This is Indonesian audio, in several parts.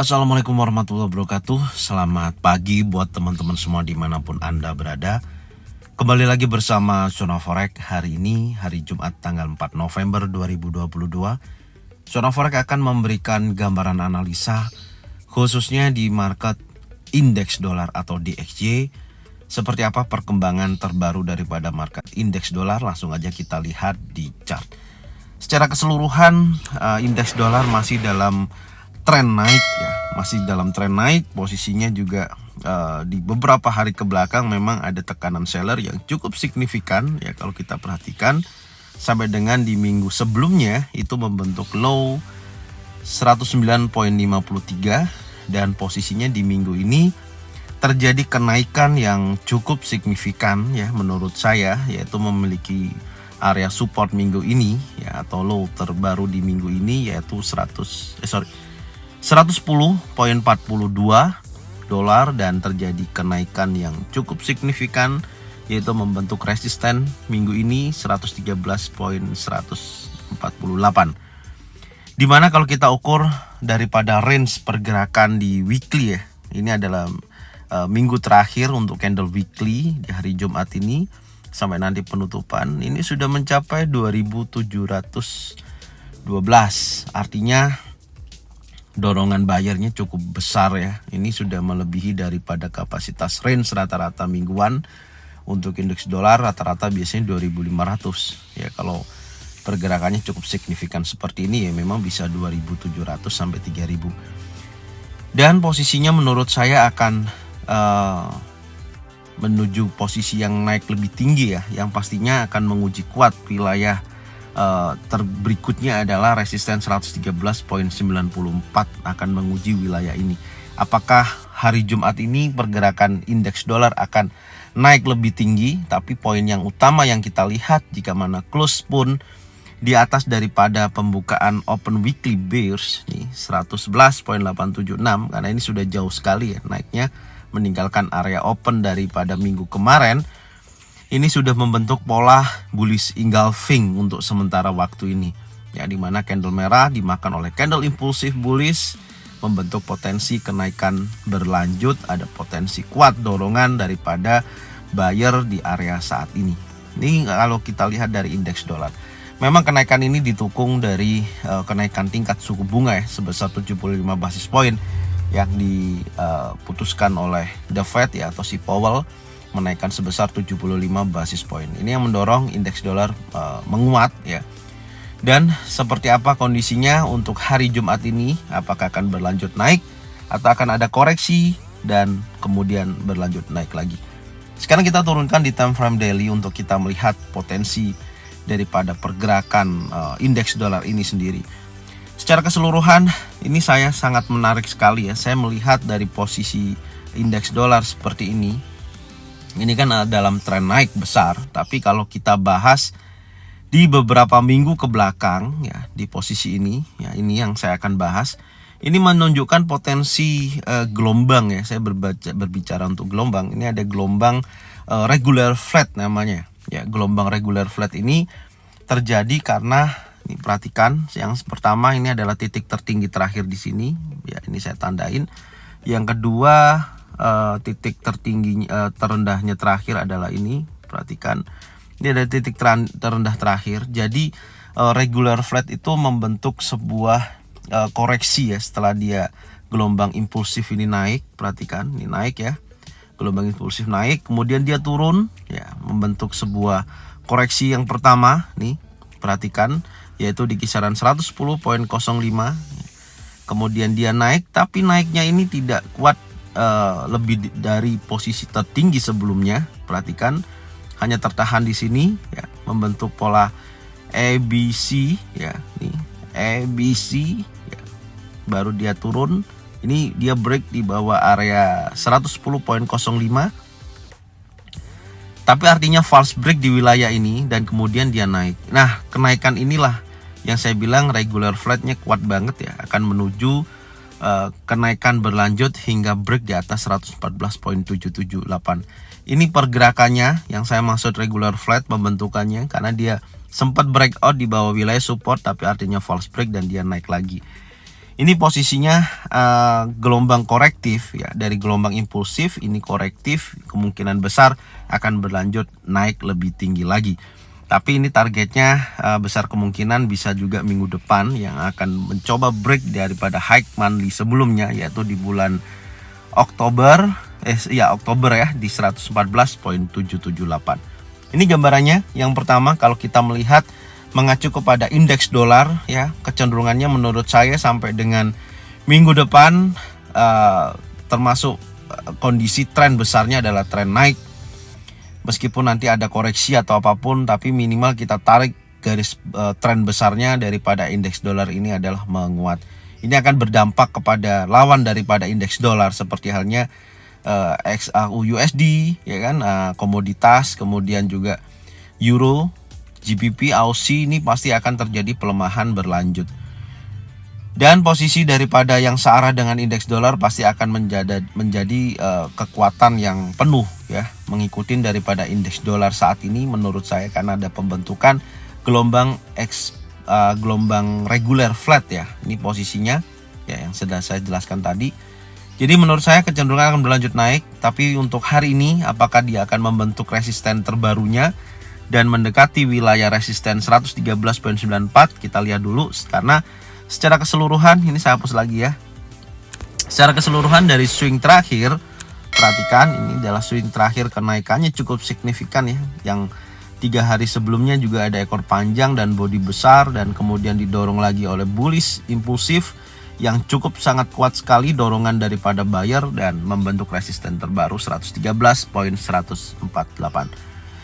Assalamualaikum warahmatullahi wabarakatuh. Selamat pagi buat teman-teman semua dimanapun Anda berada. Kembali lagi bersama Zona Forex. Hari ini hari Jumat tanggal 4 November 2022. Zona Forex akan memberikan gambaran analisa khususnya di market indeks dolar atau DXY. Seperti apa perkembangan terbaru daripada market indeks dolar, langsung aja kita lihat di chart. Secara keseluruhan indeks dolar masih dalam tren naik ya, masih dalam tren naik. Posisinya juga di beberapa hari ke belakang memang ada tekanan seller yang cukup signifikan ya, kalau kita perhatikan sampai dengan di minggu sebelumnya itu membentuk low 109.53 dan posisinya di minggu ini terjadi kenaikan yang cukup signifikan ya menurut saya, yaitu memiliki area support minggu ini ya, atau low terbaru di minggu ini yaitu 110.42 dolar dan terjadi kenaikan yang cukup signifikan yaitu membentuk resisten minggu ini 113.148. Dimana kalau kita ukur daripada range pergerakan di weekly ya, ini adalah minggu terakhir untuk candle weekly di hari Jumat ini sampai nanti penutupan, ini sudah mencapai 2712. Artinya dorongan buyernya cukup besar ya. Ini sudah melebihi daripada kapasitas range rata-rata mingguan. Untuk indeks dolar rata-rata biasanya 2.500 ya. Kalau pergerakannya cukup signifikan seperti ini ya, memang bisa 2.700 sampai 3.000. Dan posisinya menurut saya akan menuju posisi yang naik lebih tinggi ya, yang pastinya akan menguji kuat wilayah berikutnya adalah resisten 113.94 akan menguji wilayah ini. Apakah hari Jumat ini pergerakan indeks dolar akan naik lebih tinggi? Tapi poin yang utama yang kita lihat, jika mana close pun di atas daripada pembukaan open weekly bears nih 111.876, karena ini sudah jauh sekali ya naiknya meninggalkan area open daripada minggu kemarin. Ini sudah membentuk pola bullish engulfing untuk sementara waktu ini ya, dimana candle merah dimakan oleh candle impulsif bullish, membentuk potensi kenaikan berlanjut. Ada potensi kuat dorongan daripada buyer di area saat ini. Ini kalau kita lihat dari indeks dolar, memang kenaikan ini didukung dari kenaikan tingkat suku bunga ya, sebesar 75 basis point yang diputuskan oleh The Fed ya, atau si Powell, menaikkan sebesar 75 basis point. Ini yang mendorong indeks dolar menguat ya. Dan seperti apa kondisinya untuk hari Jumat ini? Apakah akan berlanjut naik atau akan ada koreksi dan kemudian berlanjut naik lagi? Sekarang kita turunkan di time frame daily untuk kita melihat potensi daripada pergerakan indeks dolar ini sendiri. Secara keseluruhan ini saya sangat menarik sekali ya. Saya melihat dari posisi indeks dolar seperti ini. Ini kan dalam tren naik besar, tapi kalau kita bahas di beberapa minggu ke belakang ya, di posisi ini ya, ini yang saya akan bahas. Ini menunjukkan potensi gelombang ya. Saya berbicara untuk gelombang. Ini ada gelombang regular flat namanya ya. Gelombang regular flat ini terjadi karena ini perhatikan, yang pertama ini adalah titik tertinggi terakhir di sini ya, ini saya tandain. Yang kedua titik tertinggi terendahnya terakhir adalah ini, perhatikan ini ada titik terendah terakhir. Jadi regular flat itu membentuk sebuah koreksi ya, setelah dia gelombang impulsif ini naik. Perhatikan ini naik ya, gelombang impulsif naik, kemudian dia turun ya, membentuk sebuah koreksi yang pertama nih, perhatikan, yaitu di kisaran 110.05. Kemudian dia naik, tapi naiknya ini tidak kuat lebih dari posisi tertinggi sebelumnya. Perhatikan, hanya tertahan di sini ya, membentuk pola ABC ya, nih ABC ya. Baru dia turun, ini dia break di bawah area 110.05. Tapi artinya false break di wilayah ini dan kemudian dia naik. Nah, kenaikan inilah yang saya bilang regular flatnya kuat banget ya, akan menuju kenaikan berlanjut hingga break di atas 114.778. Ini pergerakannya yang saya maksud regular flat pembentukannya, karena dia sempat breakout di bawah wilayah support, tapi artinya false break dan dia naik lagi. Ini posisinya gelombang korektif ya, dari gelombang impulsif ini korektif, kemungkinan besar akan berlanjut naik lebih tinggi lagi. Tapi ini targetnya besar kemungkinan bisa juga minggu depan yang akan mencoba break daripada high monthly sebelumnya, yaitu di bulan Oktober ya di 114.778. Ini gambarannya. Yang pertama, kalau kita melihat mengacu kepada indeks dolar ya, kecenderungannya menurut saya sampai dengan minggu depan termasuk kondisi tren besarnya adalah tren naik. Meskipun nanti ada koreksi atau apapun, tapi minimal kita tarik garis tren besarnya daripada indeks dolar ini adalah menguat. Ini akan berdampak kepada lawan daripada indeks dolar seperti halnya XAU/USD ya kan, komoditas, kemudian juga euro, GBP, AUD ini pasti akan terjadi pelemahan berlanjut. Dan posisi daripada yang searah dengan indeks dolar pasti akan menjadi kekuatan yang penuh ya, mengikuti daripada indeks dolar saat ini menurut saya, karena ada pembentukan gelombang gelombang reguler flat ya. Ini posisinya ya yang sudah saya jelaskan tadi. Jadi menurut saya kecenderungan akan berlanjut naik, tapi untuk hari ini apakah dia akan membentuk resisten terbarunya dan mendekati wilayah resisten 113.94, kita lihat dulu. Karena secara keseluruhan, ini saya hapus lagi ya, secara keseluruhan dari swing terakhir, perhatikan ini adalah swing terakhir, kenaikannya cukup signifikan ya. Yang 3 hari sebelumnya juga ada ekor panjang dan bodi besar, dan kemudian didorong lagi oleh bullish impulsif yang cukup sangat kuat sekali dorongan daripada buyer dan membentuk resisten terbaru 113.148.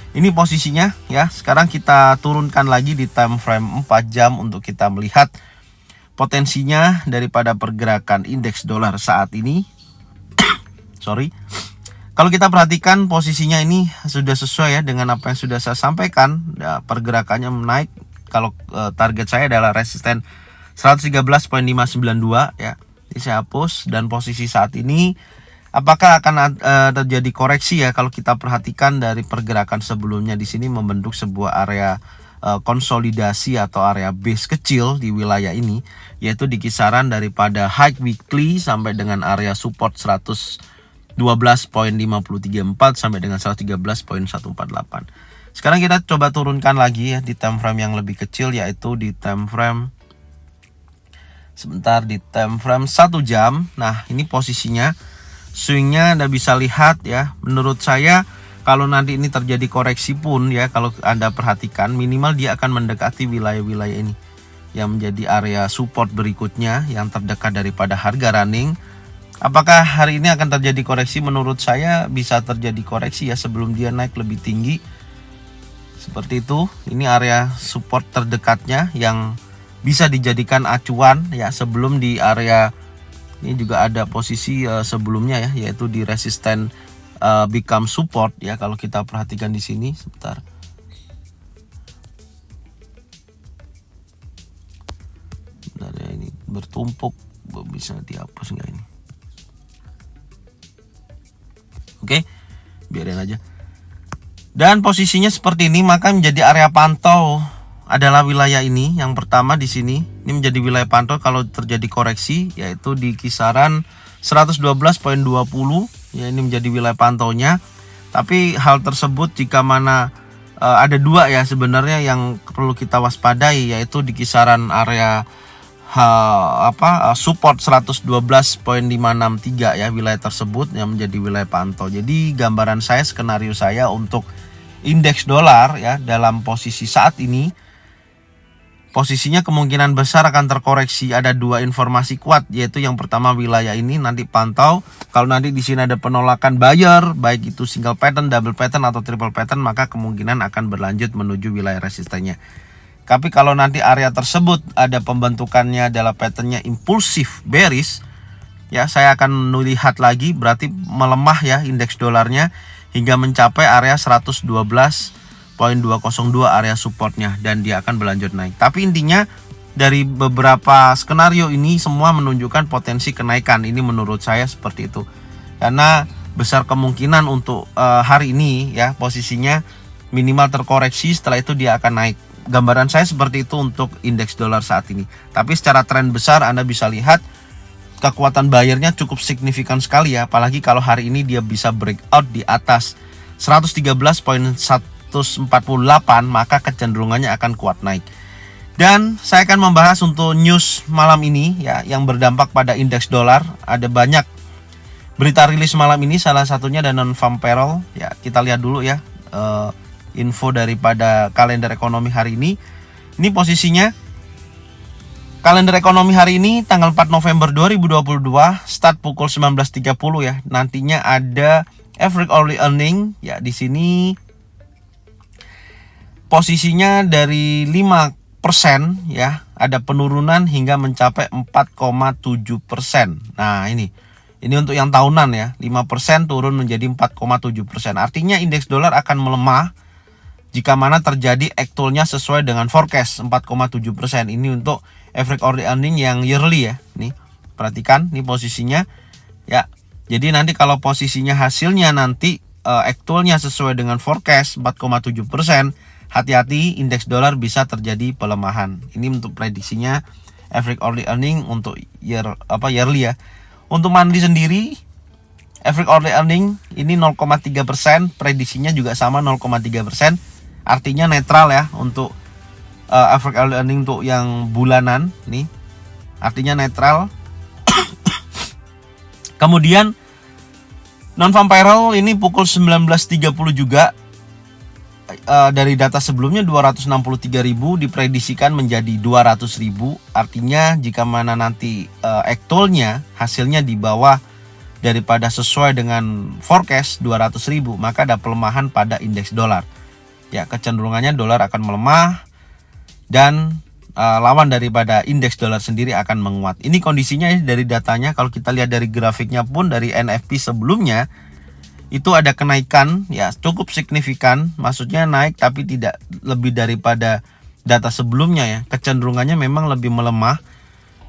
Ini posisinya ya. Sekarang kita turunkan lagi di time frame 4 jam untuk kita melihat potensinya daripada pergerakan indeks dolar saat ini. Kalau kita perhatikan posisinya ini sudah sesuai ya dengan apa yang sudah saya sampaikan ya, pergerakannya menaik. Kalau target saya adalah resisten 113.592 ya. Ini saya hapus. Dan posisi saat ini apakah akan terjadi koreksi ya? Kalau kita perhatikan dari pergerakan sebelumnya di sini membentuk sebuah area konsolidasi atau area base kecil di wilayah ini, yaitu di kisaran daripada high weekly sampai dengan area support 112.534 sampai dengan 113.148. Sekarang kita coba turunkan lagi ya di time frame yang lebih kecil, yaitu di time frame di time frame 1 jam. Nah, ini posisinya swingnya Anda bisa lihat ya. Menurut saya kalau nanti ini terjadi koreksi pun ya, kalau Anda perhatikan minimal dia akan mendekati wilayah-wilayah ini yang menjadi area support berikutnya yang terdekat daripada harga running. Apakah hari ini akan terjadi koreksi? Menurut saya bisa terjadi koreksi ya sebelum dia naik lebih tinggi seperti itu. Ini area support terdekatnya yang bisa dijadikan acuan ya, sebelum di area ini juga ada posisi sebelumnya ya, yaitu di resisten become support ya. Kalau kita perhatikan di sini sebentar. Bentar ya, ini bertumpuk, bisa dihapus nggak ini? Oke, biarin aja. Dan posisinya seperti ini, maka menjadi area pantau adalah wilayah ini. Yang pertama di sini, ini menjadi wilayah pantau kalau terjadi koreksi, yaitu di kisaran 112.20 ya, ini menjadi wilayah pantaunya. Tapi hal tersebut jika mana ada dua ya sebenarnya yang perlu kita waspadai, yaitu di kisaran area support 112.563 ya, wilayah tersebut yang menjadi wilayah pantau. Jadi gambaran saya, skenario saya untuk indeks dolar ya dalam posisi saat ini, posisinya kemungkinan besar akan terkoreksi. Ada dua informasi kuat, yaitu yang pertama wilayah ini nanti pantau. Kalau nanti di sini ada penolakan buyer, baik itu single pattern, double pattern atau triple pattern, maka kemungkinan akan berlanjut menuju wilayah resistennya. Tapi kalau nanti area tersebut ada pembentukannya adalah patternnya impulsif bearish ya, saya akan melihat lagi berarti melemah ya indeks dolarnya hingga mencapai area 112.202 area supportnya, dan dia akan berlanjut naik. Tapi intinya dari beberapa skenario ini semua menunjukkan potensi kenaikan. Ini menurut saya seperti itu, karena besar kemungkinan untuk hari ini ya posisinya minimal terkoreksi, setelah itu dia akan naik. gambaran saya seperti itu untuk indeks dolar saat ini. Tapi secara tren besar Anda bisa lihat kekuatan buyernya cukup signifikan sekali ya, apalagi kalau hari ini dia bisa breakout di atas 113.148, maka kecenderungannya akan kuat naik. Dan saya akan membahas untuk news malam ini ya, yang berdampak pada indeks dolar. Ada banyak berita rilis malam ini, salah satunya ada non-farm payroll ya. Kita lihat dulu ya info daripada kalender ekonomi hari ini. Ini posisinya kalender ekonomi hari ini tanggal 4 November 2022, start pukul 19.30 ya. Nantinya ada average hourly earning ya, di sini posisinya dari 5% ya, ada penurunan hingga mencapai 4,7%. Nah, ini untuk yang tahunan ya, 5% turun menjadi 4,7%. Artinya indeks dolar akan melemah jika mana terjadi actualnya sesuai dengan forecast 4,7%. Ini untuk average hourly earning yang yearly ya. Nih, perhatikan nih posisinya ya. Jadi nanti kalau posisinya hasilnya nanti actualnya sesuai dengan forecast 4,7%, hati-hati indeks dolar bisa terjadi pelemahan. Ini untuk prediksinya average hourly earning untuk yearly ya. Untuk monthly sendiri average hourly earning ini 0,3%, prediksinya juga sama 0,3%. Artinya netral ya untuk average hourly earning untuk yang bulanan nih. Artinya netral. Kemudian non-farm payroll ini pukul 19.30 juga. Dari data sebelumnya 263.000 diprediksikan menjadi 200.000. Artinya jika mana nanti actualnya hasilnya di bawah daripada sesuai dengan forecast 200.000, maka ada pelemahan pada indeks dolar. Ya, kecenderungannya dolar akan melemah dan lawan daripada indeks dolar sendiri akan menguat. Ini kondisinya dari datanya. Kalau kita lihat dari grafiknya pun dari NFP sebelumnya itu ada kenaikan ya, cukup signifikan, maksudnya naik tapi tidak lebih daripada data sebelumnya ya. Kecenderungannya memang lebih melemah.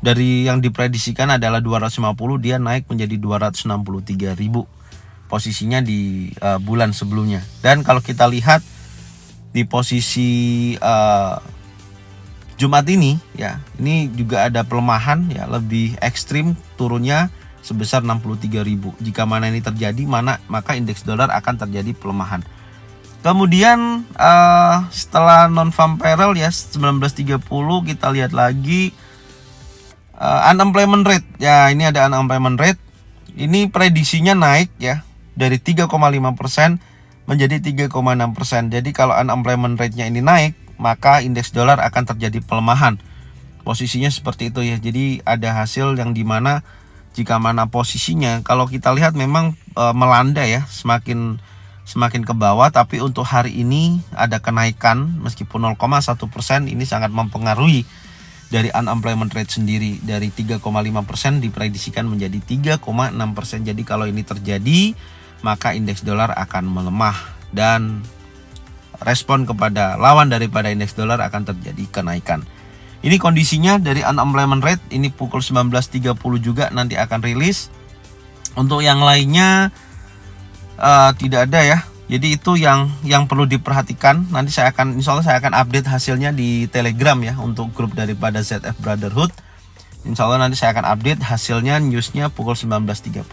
Dari yang diprediksikan adalah 250, dia naik menjadi 263.000 posisinya di bulan sebelumnya. Dan kalau kita lihat di posisi Jumat ini ya, ini juga ada pelemahan ya, lebih ekstrim turunnya sebesar 63.000. Jika mana ini terjadi, maka indeks dolar akan terjadi pelemahan. Kemudian setelah non-farm payroll ya 19.30, kita lihat lagi unemployment rate. Ya, ini ada unemployment rate. Ini prediksinya naik ya dari 3,5% menjadi 3,6%. Jadi kalau unemployment rate-nya ini naik, maka indeks dolar akan terjadi pelemahan. Posisinya seperti itu ya. Jadi ada hasil yang dimana jika mana posisinya kalau kita lihat memang melanda ya, semakin ke bawah. Tapi untuk hari ini ada kenaikan meskipun 0,1%. Ini sangat mempengaruhi dari unemployment rate sendiri. Dari 3,5% diprediksikan menjadi 3,6%. Jadi kalau ini terjadi, maka indeks dolar akan melemah dan respon kepada lawan daripada indeks dolar akan terjadi kenaikan. Ini kondisinya dari unemployment rate, ini pukul 19.30 juga nanti akan rilis. Untuk yang lainnya tidak ada ya. Jadi itu yang perlu diperhatikan. Nanti insya Allah saya akan update hasilnya di Telegram ya, untuk grup daripada ZF Brotherhood. Insya Allah nanti saya akan update hasilnya, newsnya pukul 19.30.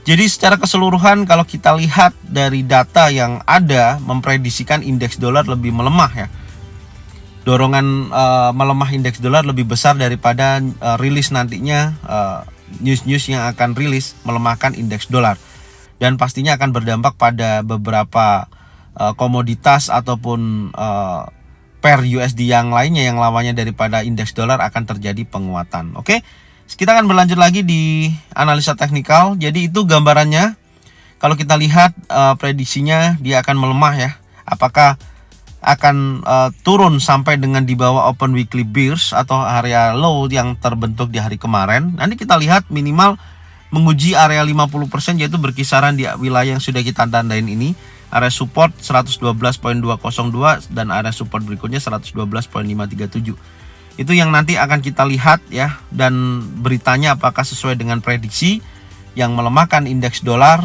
Jadi secara keseluruhan kalau kita lihat dari data yang ada memprediksikan indeks dolar lebih melemah ya. Dorongan melemah indeks dolar lebih besar daripada rilis nantinya news-news yang akan rilis melemahkan indeks dolar. Dan pastinya akan berdampak pada beberapa komoditas ataupun pair USD yang lainnya yang lawannya daripada indeks dolar akan terjadi penguatan. Oke. Kita akan berlanjut lagi di analisa teknikal. Jadi itu gambarannya. Kalau kita lihat prediksinya dia akan melemah ya. Apakah akan turun sampai dengan di bawah open weekly bears atau area low yang terbentuk di hari kemarin. Nanti kita lihat minimal menguji area 50%, yaitu berkisaran di wilayah yang sudah kita tandain ini. Area support 112.202 dan area support berikutnya 112.537. Itu yang nanti akan kita lihat ya, dan beritanya apakah sesuai dengan prediksi yang melemahkan indeks dolar.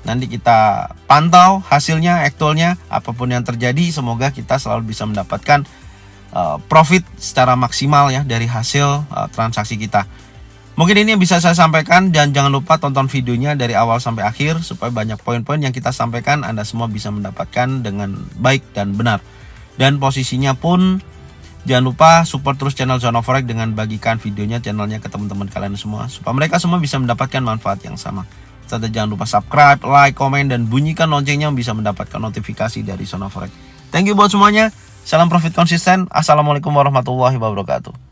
Nanti kita pantau hasilnya, aktualnya, apapun yang terjadi. Semoga kita selalu bisa mendapatkan profit secara maksimal ya dari hasil transaksi kita. Mungkin ini yang bisa saya sampaikan, dan jangan lupa tonton videonya dari awal sampai akhir supaya banyak poin-poin yang kita sampaikan Anda semua bisa mendapatkan dengan baik dan benar. Dan posisinya pun jangan lupa support terus channel Zona Forex dengan bagikan videonya, channelnya ke teman-teman kalian semua supaya mereka semua bisa mendapatkan manfaat yang sama. Serta jangan lupa subscribe, like, komen, dan bunyikan loncengnya bisa mendapatkan notifikasi dari Zona Forex. Thank you buat semuanya. Salam profit konsisten. Assalamualaikum warahmatullahi wabarakatuh.